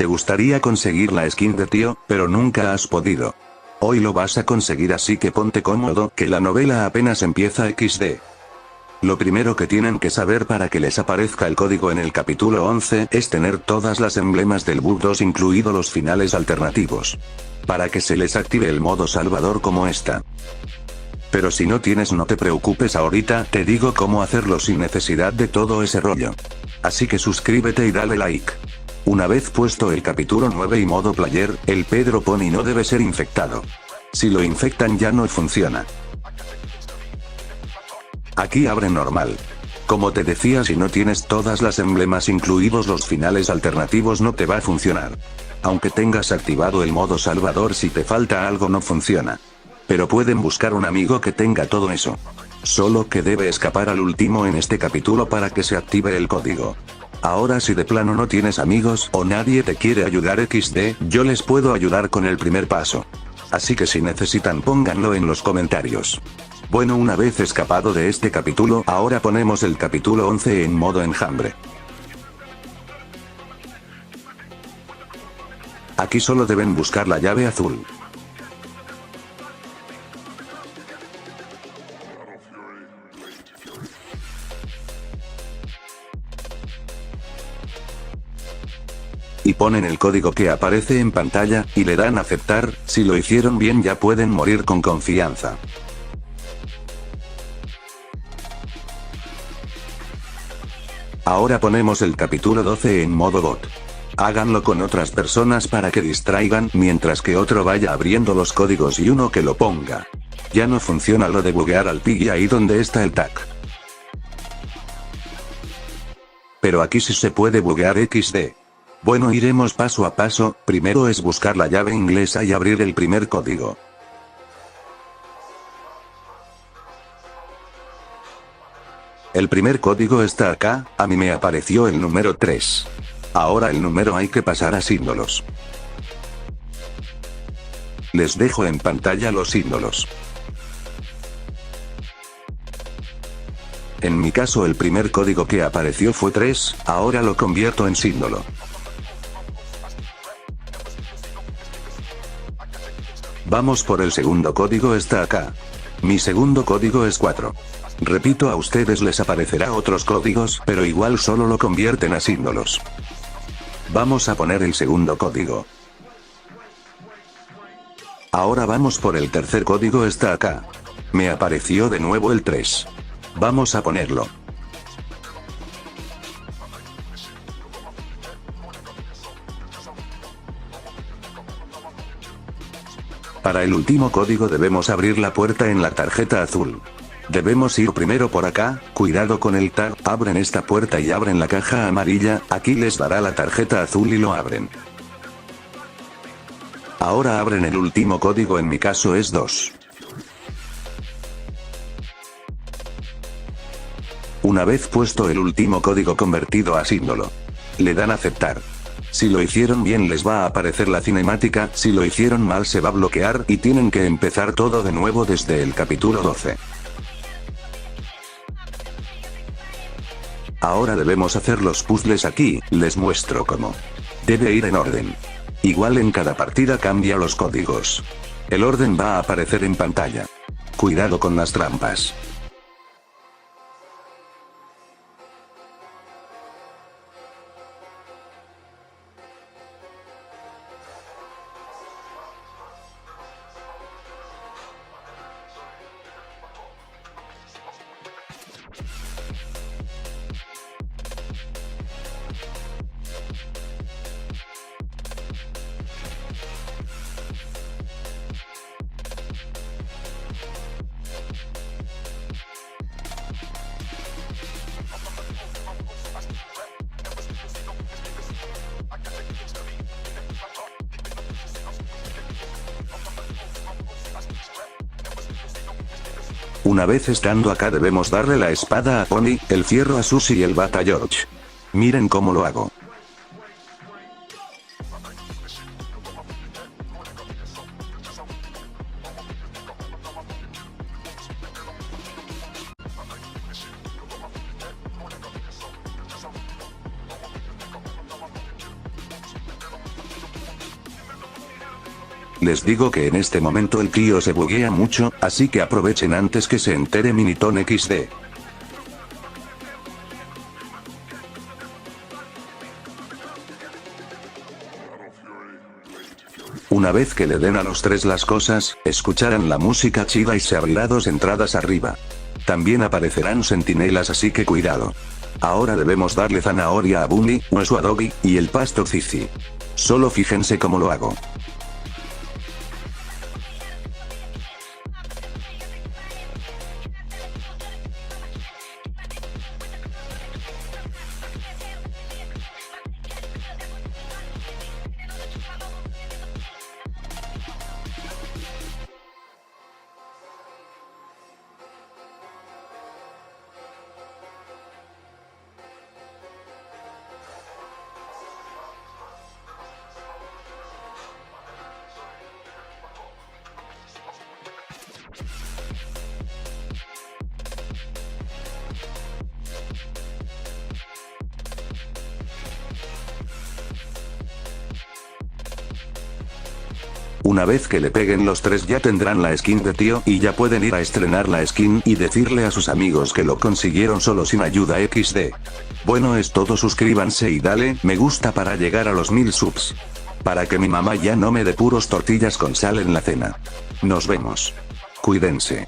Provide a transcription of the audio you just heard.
Te gustaría conseguir la skin de tío, pero nunca has podido. Hoy lo vas a conseguir, así que ponte cómodo, que la novela apenas empieza XD. Lo primero que tienen que saber para que les aparezca el código en el capítulo 11 es tener todas las emblemas del Book 2, incluidos los finales alternativos. Para que se les active el modo salvador como esta. Pero si no tienes, no te preocupes, ahorita te digo cómo hacerlo sin necesidad de todo ese rollo. Así que suscríbete y dale like. Una vez puesto el capítulo 9 y modo player, el Pedro Pony no debe ser infectado. Si lo infectan ya no funciona. Aquí abre normal. Como te decía, si no tienes todas las emblemas incluidos los finales alternativos no te va a funcionar. Aunque tengas activado el modo salvador, si te falta algo no funciona. Pero pueden buscar un amigo que tenga todo eso. Solo que debe escapar al último en este capítulo para que se active el código. Ahora, si de plano no tienes amigos o nadie te quiere ayudar XD, yo les puedo ayudar con el primer paso. Así que si necesitan, pónganlo en los comentarios. Bueno, una vez escapado de este capítulo, ahora ponemos el capítulo 11 en modo enjambre. Aquí solo deben buscar la llave azul. Y ponen el código que aparece en pantalla, y le dan a aceptar. Si lo hicieron bien ya pueden morir con confianza. Ahora ponemos el capítulo 12 en modo bot. Háganlo con otras personas para que distraigan, mientras que otro vaya abriendo los códigos y uno que lo ponga. Ya no funciona lo de buguear al Piggy ahí donde está el tag. Pero aquí sí se puede buguear XD. Bueno, iremos paso a paso. Primero es buscar la llave inglesa y abrir el primer código. El primer código está acá, a mí me apareció el número 3. Ahora el número hay que pasar a símbolos. Les dejo en pantalla los símbolos. En mi caso el primer código que apareció fue 3, ahora lo convierto en símbolo. Vamos por el segundo código, está acá. Mi segundo código es 4. Repito, a ustedes les aparecerá otros códigos, pero igual solo lo convierten a símbolos. Vamos a poner el segundo código. Ahora vamos por el tercer código, está acá. Me apareció de nuevo el 3. Vamos a ponerlo. Para el último código debemos abrir la puerta en la tarjeta azul. Debemos ir primero por acá, cuidado con el tag, abren esta puerta y abren la caja amarilla, aquí les dará la tarjeta azul y lo abren. Ahora abren el último código, en mi caso es 2. Una vez puesto el último código convertido a símbolo, le dan a aceptar. Si lo hicieron bien les va a aparecer la cinemática, si lo hicieron mal se va a bloquear y tienen que empezar todo de nuevo desde el capítulo 12. Ahora debemos hacer los puzzles aquí, les muestro cómo. Debe ir en orden. Igual en cada partida cambia los códigos. El orden va a aparecer en pantalla. Cuidado con las trampas. Una vez estando acá debemos darle la espada a Pony, el fierro a Susie y el bata a George. Miren cómo lo hago. Les digo que en este momento el tío se buguea mucho, así que aprovechen antes que se entere Miniton XD. Una vez que le den a los tres las cosas, escucharán la música chida y se abrirá 2 entradas arriba. También aparecerán centinelas, así que cuidado. Ahora debemos darle zanahoria a Bunny, hueso a Doggy, y el pasto Zizi. Solo fíjense cómo lo hago. Una vez que le peguen los 3 ya tendrán la skin de tío y ya pueden ir a estrenar la skin y decirle a sus amigos que lo consiguieron solo sin ayuda XD. Bueno, es todo, suscríbanse y dale me gusta para llegar a los 1000 subs. Para que mi mamá ya no me dé puros tortillas con sal en la cena. Nos vemos. Cuídense.